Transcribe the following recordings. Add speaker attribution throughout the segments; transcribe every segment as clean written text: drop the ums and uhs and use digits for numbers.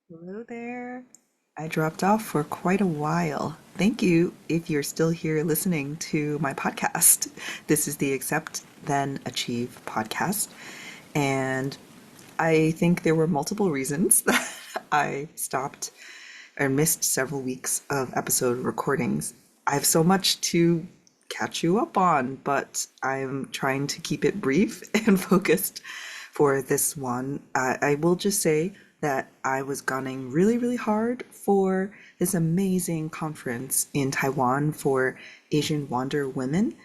Speaker 1: Hello there. I dropped off for quite a while. Thank you if you're still here listening to my podcast. This is the Accept Then Achieve podcast. And I think there were multiple reasons that I stopped or missed several weeks of episode recordings. I have so much to catch you up on, but I'm trying to keep it brief and focused for this one. I will just say that I was gunning really, really hard for this amazing conference in Taiwan for Asian Wander women.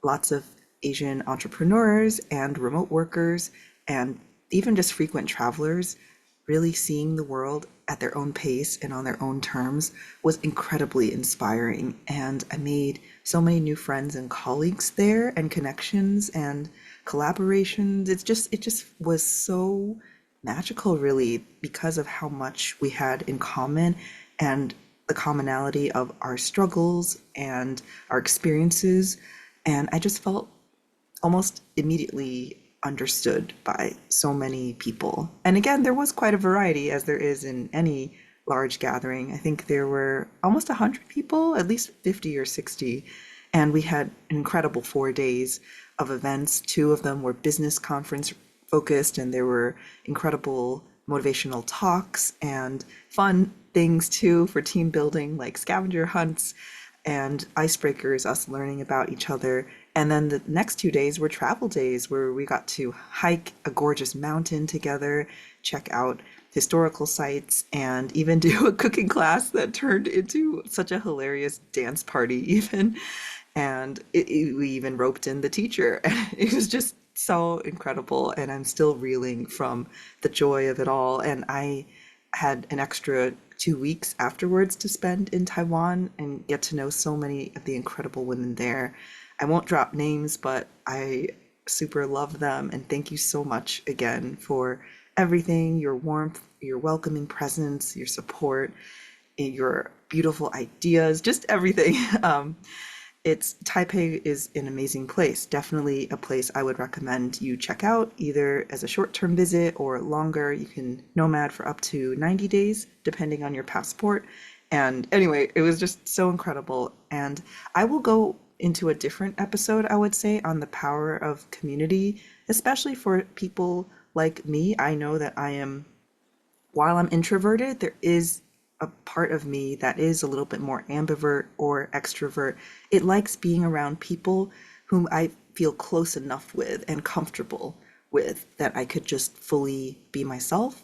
Speaker 1: Lots of Asian entrepreneurs and remote workers, and even just frequent travelers really seeing the world at their own pace and on their own terms was incredibly inspiring. And I made so many new friends and colleagues there and connections and collaborations. It just was so magical really because of how much we had in common and the commonality of our struggles and our experiences. And I just felt almost immediately understood by so many people. And again, there was quite a variety, as there is in any large gathering. I think there were almost 100 people, at least 50 or 60. And we had an incredible 4 days of events. Two of them were business conference focused, and there were incredible motivational talks and fun things too for team building, like scavenger hunts and icebreakers, us learning about each other. And then the next 2 days were travel days where we got to hike a gorgeous mountain together, check out historical sites, and even do a cooking class that turned into such a hilarious dance party, even. And we even roped in the teacher. And it was just so incredible. And I'm still reeling from the joy of it all. And I had an extra 2 weeks afterwards to spend in Taiwan and get to know so many of the incredible women there. I won't drop names, but I super love them. And thank you so much again for everything, your warmth, your welcoming presence, your support, your beautiful ideas, just everything. It's Taipei is an amazing place. Definitely a place I would recommend you check out either as a short-term visit or longer. You can nomad for up to 90 days depending on your passport. And anyway, it was just so incredible. And I will go into a different episode, I would say, on the power of community, especially for people like me. I know that while I'm introverted, there is a part of me that is a little bit more ambivert or extrovert. It likes being around people whom I feel close enough with and comfortable with that I could just fully be myself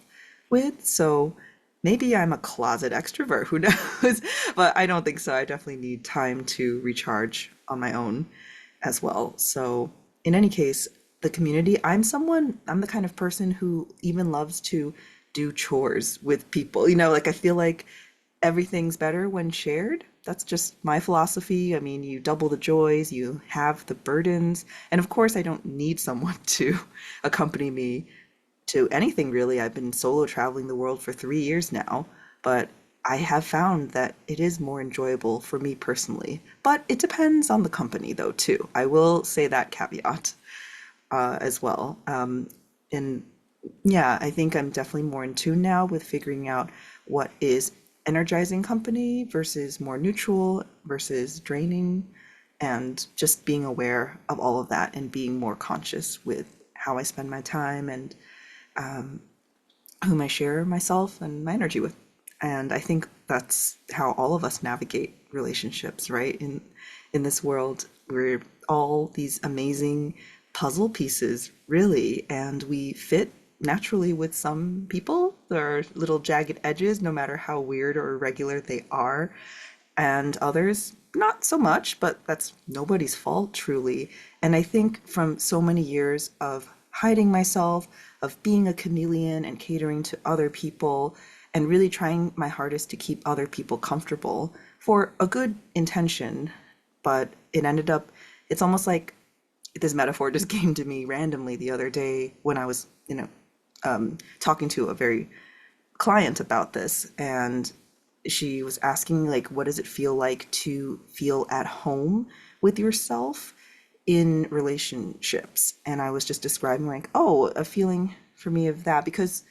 Speaker 1: with. So maybe I'm a closet extrovert, who knows? But I don't think so. I definitely need time to recharge on my own as well. So, in any case, the community, I'm the kind of person who even loves to do chores with people. Like I feel like everything's better when shared. That's just my philosophy. I mean, you double the joys, you have the burdens. And of course, I don't need someone to accompany me to anything really. I've been solo traveling the world for 3 years now, but I have found that it is more enjoyable for me personally. But it depends on the company, though, too. I will say that caveat as well. And yeah, I think I'm definitely more in tune now with figuring out what is energizing company versus more neutral versus draining, and just being aware of all of that and being more conscious with how I spend my time and whom I share myself and my energy with. And I think that's how all of us navigate relationships, right? In this world, we're all these amazing puzzle pieces, really, and we fit naturally with some people. There are little jagged edges, no matter how weird or irregular they are, and others not so much, but that's nobody's fault, truly. And I think from so many years of hiding myself, of being a chameleon and catering to other people, and really trying my hardest to keep other people comfortable for a good intention, but it ended up, it's almost like this metaphor just came to me randomly the other day when I was, talking to a very client about this, and she was asking like, what does it feel like to feel at home with yourself in relationships? And I was just describing like, oh, a feeling for me of that, because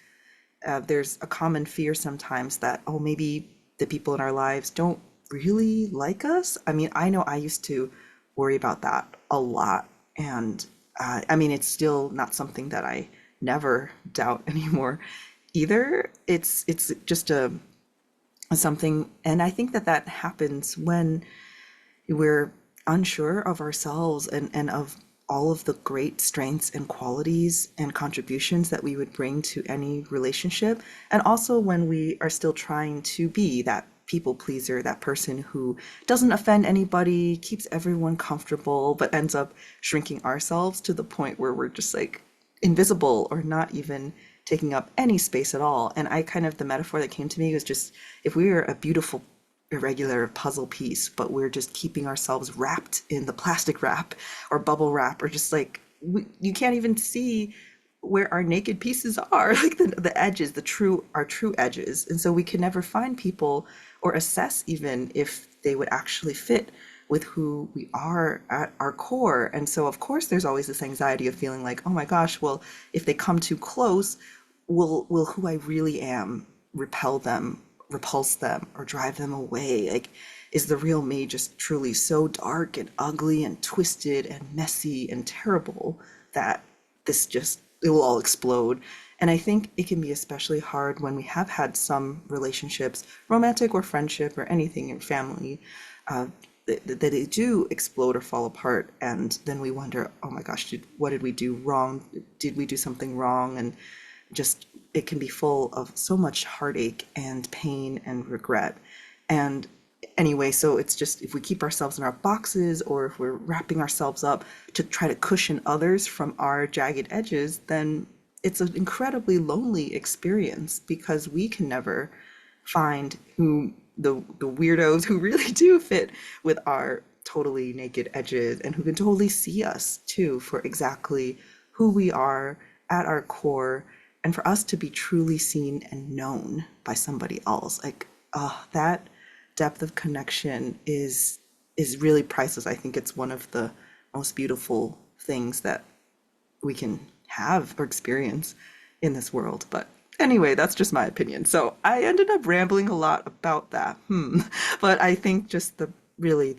Speaker 1: there's a common fear sometimes that, oh, maybe the people in our lives don't really like us. I mean, I know I used to worry about that a lot. And I mean, it's still not something that I never doubt anymore either. It's just a something, and I think that that happens when we're unsure of ourselves and of all of the great strengths and qualities and contributions that we would bring to any relationship. And also when we are still trying to be that people pleaser, that person who doesn't offend anybody, keeps everyone comfortable, but ends up shrinking ourselves to the point where we're just like invisible or not even taking up any space at all. And I kind of, the metaphor that came to me was just if we were a beautiful irregular puzzle piece, but we're just keeping ourselves wrapped in the plastic wrap or bubble wrap, or just like you can't even see where our naked pieces are, like the edges, our true edges. And so we can never find people or assess even if they would actually fit with who we are at our core. And so of course there's always this anxiety of feeling like, oh my gosh, well, if they come too close, will who I really am repel them, repulse them, or drive them away? Like, is the real me just truly so dark and ugly and twisted and messy and terrible that it will all explode? And I think it can be especially hard when we have had some relationships, romantic or friendship or anything in family, uh, that they do explode or fall apart. And then we wonder, oh my gosh, what did we do wrong? Did we do something wrong? And just it can be full of so much heartache and pain and regret. And anyway, so it's just if we keep ourselves in our boxes or if we're wrapping ourselves up to try to cushion others from our jagged edges, then it's an incredibly lonely experience because we can never find who the weirdos who really do fit with our totally naked edges and who can totally see us too for exactly who we are at our core, and for us to be truly seen and known by somebody else. Like, that depth of connection is really priceless. I think it's one of the most beautiful things that we can have or experience in this world. But anyway, that's just my opinion. So I ended up rambling a lot about that. But I think just the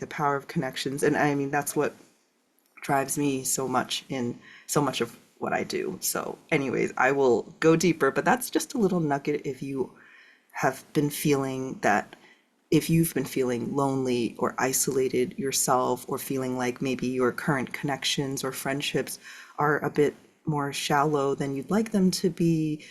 Speaker 1: power of connections, and I mean that's what drives me so much in so much of what I do. So anyways, I will go deeper, but that's just a little nugget if you have been feeling that, if you've been feeling lonely or isolated yourself, or feeling like maybe your current connections or friendships are a bit more shallow than you'd like them to be,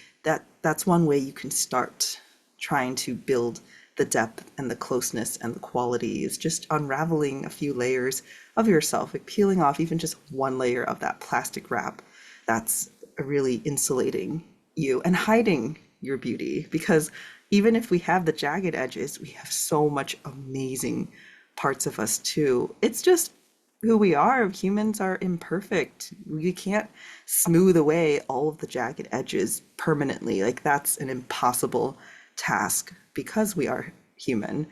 Speaker 1: that's one way you can start trying to build the depth and the closeness and the quality, is just unraveling a few layers of yourself, like peeling off even just one layer of that plastic wrap that's really insulating you and hiding your beauty. Because even if we have the jagged edges, we have so much amazing parts of us too. It's just who we are. Humans are imperfect. We can't smooth away all of the jagged edges permanently. Like, that's an impossible task because we are human.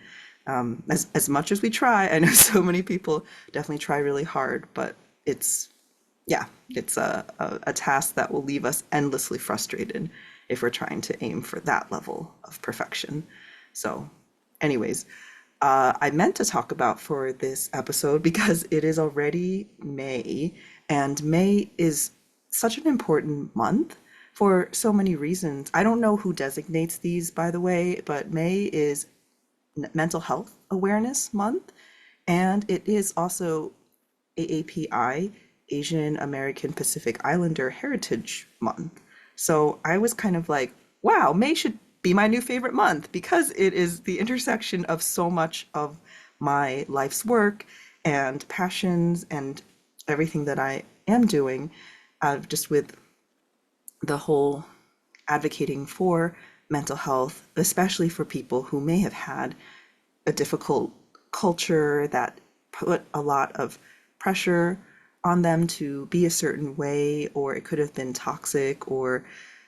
Speaker 1: As much as we try, I know so many people definitely try really hard, but it's yeah, it's a task that will leave us endlessly frustrated if we're trying to aim for that level of perfection. So, anyways, I meant to talk about for this episode because it is already May, and May is such an important month for so many reasons. I don't know who designates these, by the way, but May is Mental Health Awareness Month, and it is also AAPI, Asian American Pacific Islander Heritage Month. So I was kind of like, wow, May should be my new favorite month because it is the intersection of so much of my life's work and passions and everything that I am doing, just with the whole advocating for mental health, especially for people who may have had a difficult culture that put a lot of pressure on them to be a certain way, or it could have been toxic or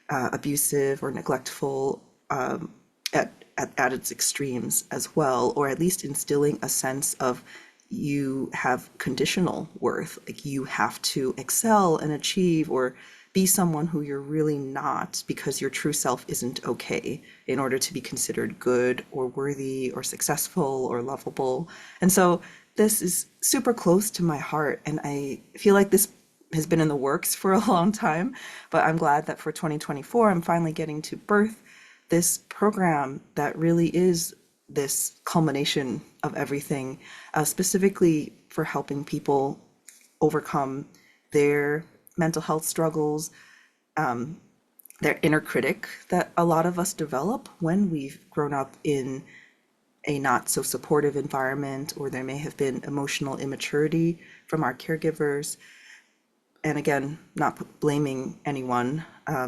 Speaker 1: abusive or neglectful, at its extremes as well, or at least instilling a sense of you have conditional worth, like you have to excel and achieve or be someone who you're really not because your true self isn't okay in order to be considered good or worthy or successful or lovable. And so this is super close to my heart. And I feel like this has been in the works for a long time, but I'm glad that for 2024, I'm finally getting to birth this program that really is this culmination of everything, specifically for helping people overcome their mental health struggles, their inner critic that a lot of us develop when we've grown up in a not so supportive environment, or there may have been emotional immaturity from our caregivers. And again, not blaming anyone,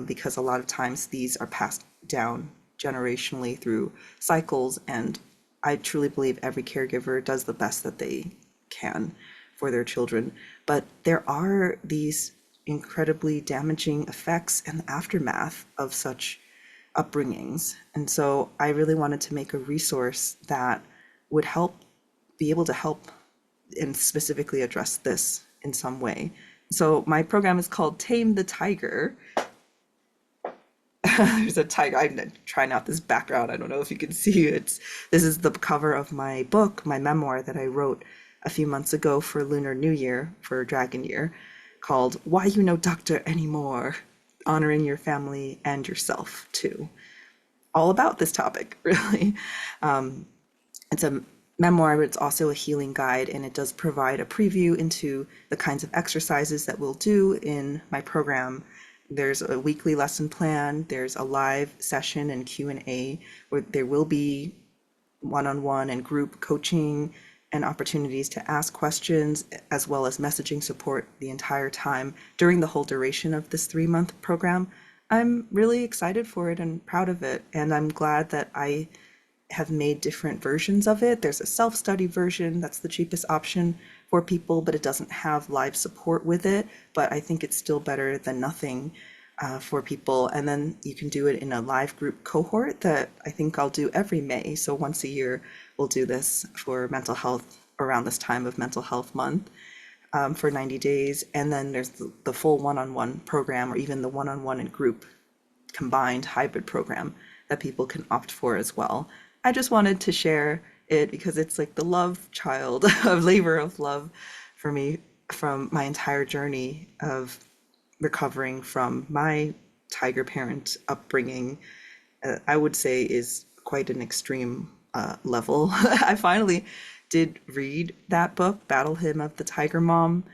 Speaker 1: because a lot of times these are passed down generationally through cycles. And I truly believe every caregiver does the best that they can for their children. But there are these incredibly damaging effects and aftermath of such upbringings. And so I really wanted to make a resource that would help be able to help and specifically address this in some way. So my program is called Tame the Tiger. There's a tiger. I'm trying out this background. I don't know if you can see it. This is the cover of my book, my memoir that I wrote a few months ago for Lunar New Year, for Dragon Year, called Why You No Doctor Anymore, honoring your family and yourself too. All about this topic, really. It's a memoir, but it's also a healing guide, and it does provide a preview into the kinds of exercises that we'll do in my program. There's a weekly lesson plan, there's a live session and Q&A where there will be one-on-one and group coaching and opportunities to ask questions, as well as messaging support the entire time during the whole duration of this 3-month program. I'm really excited for it and proud of it, and I'm glad that I have made different versions of it. There's a self-study version that's the cheapest option for people, but it doesn't have live support with it. But I think it's still better than nothing for people. And then you can do it in a live group cohort that I think I'll do every May. So once a year, we'll do this for mental health around this time of Mental Health Month for 90 days. And then there's the full one-on-one program, or even the one-on-one and group combined hybrid program that people can opt for as well. I just wanted to share it because it's like the love child of labor of love for me from my entire journey of recovering from my tiger parent upbringing. I would say is quite an extreme level. I finally did read that book, Battle Hymn of the Tiger Mom.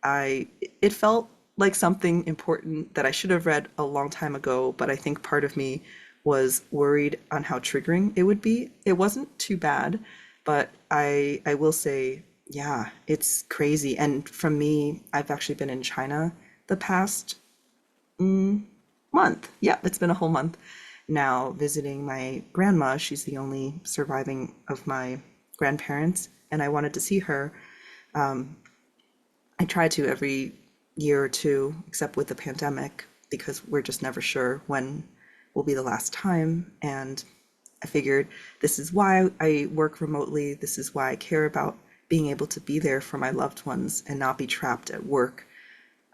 Speaker 1: It felt like something important that I should have read a long time ago, but I think part of me was worried on how triggering it would be. It wasn't too bad, but I will say, yeah, it's crazy. And from me, I've actually been in China the past month. Yeah, it's been a whole month now visiting my grandma. She's the only surviving of my grandparents, and I wanted to see her. I try to every year or two, except with the pandemic, because we're just never sure when will be the last time. And I figured this is why I work remotely. This is why I care about being able to be there for my loved ones and not be trapped at work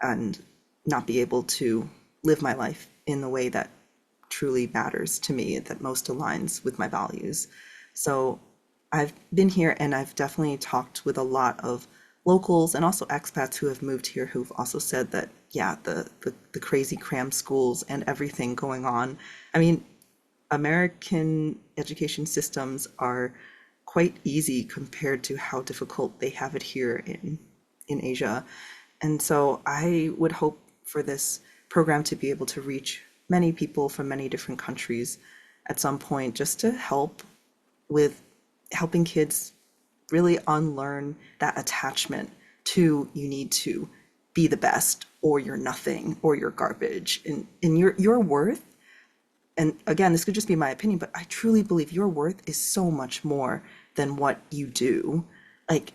Speaker 1: and not be able to live my life in the way that truly matters to me, that most aligns with my values. So I've been here and I've definitely talked with a lot of locals and also expats who have moved here who've also said that, yeah, the crazy cram schools and everything going on. I mean, American education systems are quite easy compared to how difficult they have it here in Asia. And so I would hope for this program to be able to reach many people from many different countries at some point, just to help with helping kids really unlearn that attachment to you need to be the best or you're nothing or you're garbage, and your worth. And again, this could just be my opinion, but I truly believe your worth is so much more than what you do. Like,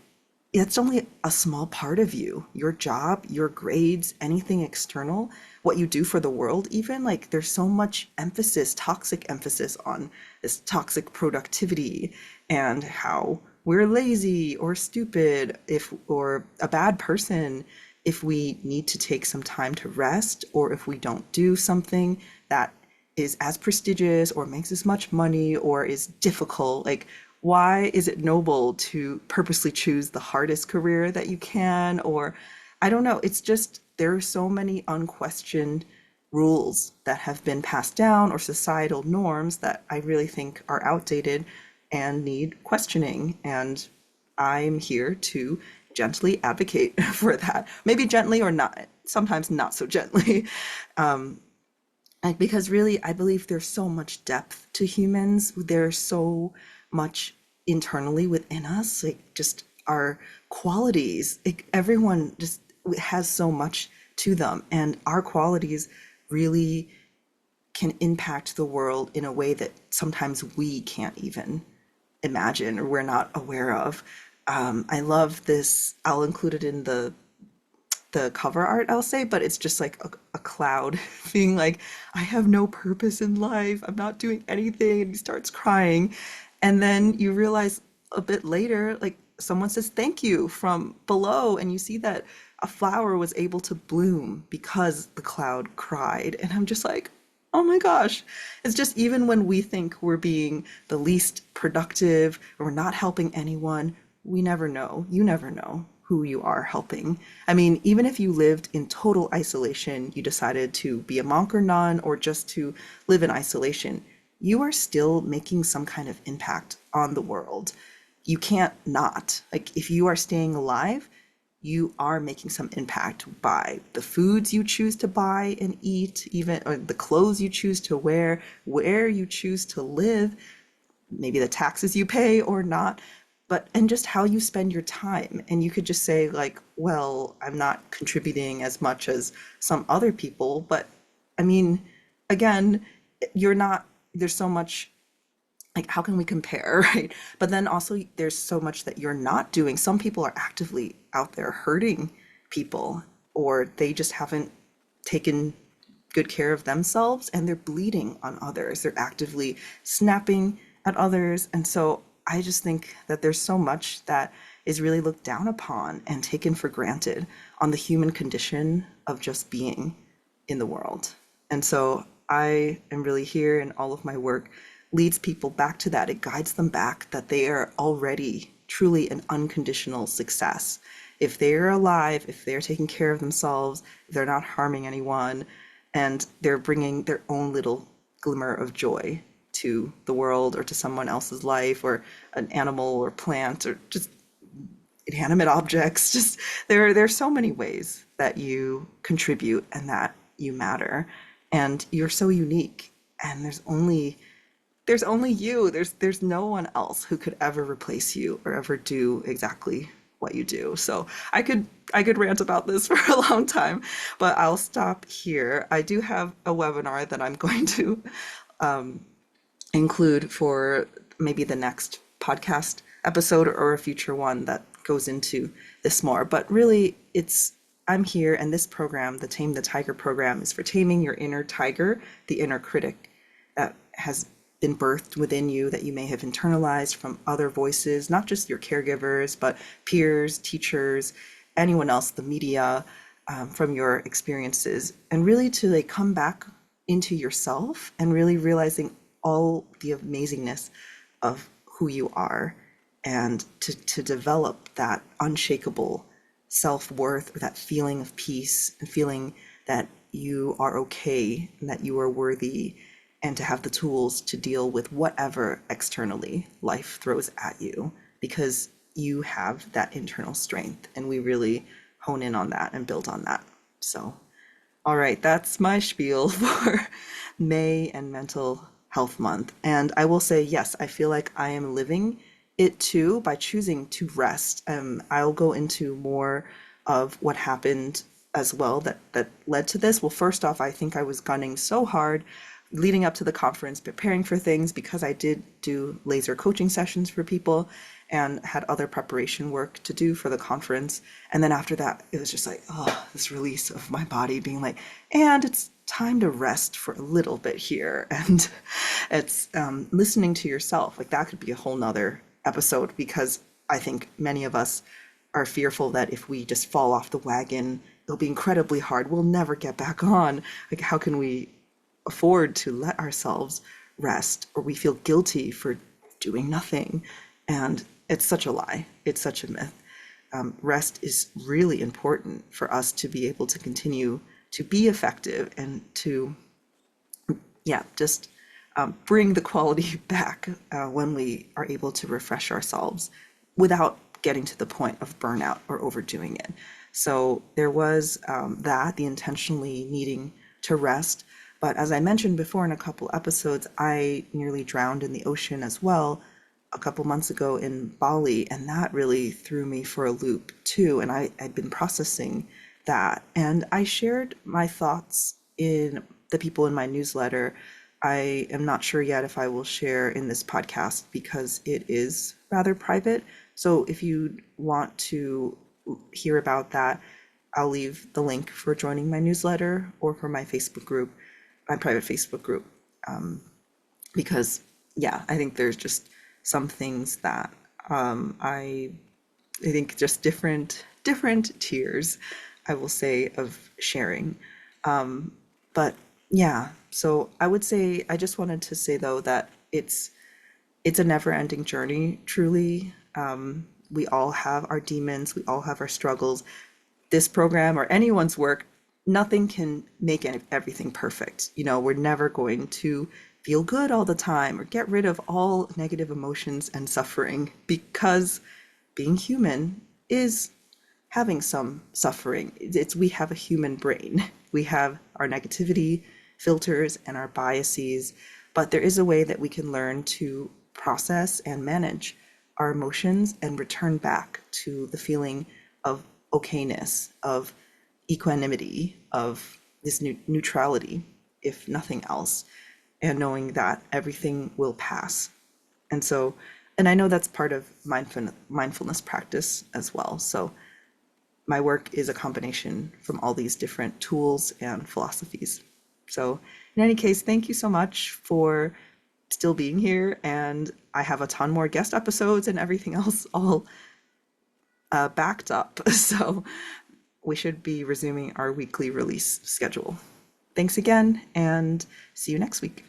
Speaker 1: it's only a small part of you. Your job, your grades, anything external, what you do for the world, even, like, there's so much emphasis, toxic emphasis on this toxic productivity and how we're lazy or stupid if or a bad person if we need to take some time to rest, or if we don't do something that is as prestigious or makes as much money or is difficult, like why is it noble to purposely choose the hardest career that you can? Or I don't know, it's just there are so many unquestioned rules that have been passed down or societal norms that I really think are outdated and need questioning. And I'm here to gently advocate for that. Maybe gently or not, sometimes not so gently. Like, because really, I believe there's so much depth to humans. There's so much internally within us, like just our qualities. Like, everyone just has so much to them, and our qualities really can impact the world in a way that sometimes we can't even imagine or we're not aware of. I love this. I'll include it in the cover art, I'll say, but it's just like a cloud being like, I have no purpose in life. I'm not doing anything. And he starts crying. And then you realize a bit later, like someone says thank you from below, and you see that a flower was able to bloom because the cloud cried. And I'm just like, oh my gosh. It's just even when we think we're being the least productive or we're not helping anyone, we never know. You never know who you are helping. I mean, even if you lived in total isolation, you decided to be a monk or nun or just to live in isolation, you are still making some kind of impact on the world. You can't not. Like, if you are staying alive, you are making some impact by the foods you choose to buy and eat, even or the clothes you choose to wear, where you choose to live, maybe the taxes you pay or not, but and just how you spend your time. And you could just say like, well, I'm not contributing as much as some other people, but I mean, again, you're not, there's so much, like how can we compare, right? But then also there's so much that you're not doing. Some people are actively out there hurting people, or they just haven't taken good care of themselves and they're bleeding on others. They're actively snapping at others. And so I just think that there's so much that is really looked down upon and taken for granted on the human condition of just being in the world. And so I am really here, and all of my work leads people back to that. It guides them back that they are already truly an unconditional success. If they're alive, if they're taking care of themselves, if they're not harming anyone, and they're bringing their own little glimmer of joy to the world or to someone else's life or an animal or plant or just inanimate objects. Just there's so many ways that you contribute and that you matter, and you're so unique, and there's only you. There's no one else who could ever replace you or ever do exactly what you do. So I could rant about this for a long time, but I'll stop here. I do have a webinar that I'm going to include for maybe the next podcast episode or a future one that goes into this more. But really, I'm here, and this program, the Tame the Tiger program, is for taming your inner tiger, the inner critic that has been birthed within you that you may have internalized from other voices, not just your caregivers, but peers, teachers, anyone else, the media, from your experiences, and really to like come back into yourself and really realizing all the amazingness of who you are, and to develop that unshakable self-worth or that feeling of peace and feeling that you are okay and that you are worthy, and to have the tools to deal with whatever externally life throws at you, because you have that internal strength, and we really hone in on that and build on that. So, all right, that's my spiel for May and Mental Health Month. And I will say, yes, I feel like I am living it too by choosing to rest. I'll go into more of what happened as well that led to this. Well, first off, I think I was gunning so hard leading up to the conference, preparing for things, because I did do laser coaching sessions for people and had other preparation work to do for the conference. And then after that, it was just like, oh, this release of my body being like, and it's time to rest for a little bit here. And it's listening to yourself. Like, that could be a whole nother episode, because I think many of us are fearful that if we just fall off the wagon it'll be incredibly hard. We'll never get back on. Like, how can we afford to let ourselves rest, or we feel guilty for doing nothing? And it's such a lie. It's such a myth. Rest is really important for us to be able to continue to be effective and to, yeah, just bring the quality back when we are able to refresh ourselves without getting to the point of burnout or overdoing it. So there was the intentionally needing to rest. But as I mentioned before in a couple episodes, I nearly drowned in the ocean as well a couple months ago in Bali, and that really threw me for a loop too. And I'd been processing that, and I shared my thoughts in the people in my newsletter. I am not sure yet if I will share in this podcast because it is rather private. So if you want to hear about that, I'll leave the link for joining my newsletter or for my Facebook group, my private Facebook group, because yeah, I think there's just some things that I think just different tiers, I will say, of sharing. But yeah, so I would say I just wanted to say though that it's a never-ending journey, truly. We all have our demons, we all have our struggles. This program or anyone's work, nothing can make everything perfect. You know, we're never going to feel good all the time or get rid of all negative emotions and suffering, because being human is having some suffering. It's we have a human brain. We have our negativity filters and our biases, but there is a way that we can learn to process and manage our emotions and return back to the feeling of okayness, of equanimity, of this neutrality, if nothing else, and knowing that everything will pass. And so, and I know that's part of mindfulness practice as well. So my work is a combination from all these different tools and philosophies. So in any case, thank you so much for still being here. And I have a ton more guest episodes and everything else all backed up. So we should be resuming our weekly release schedule. Thanks again, and see you next week.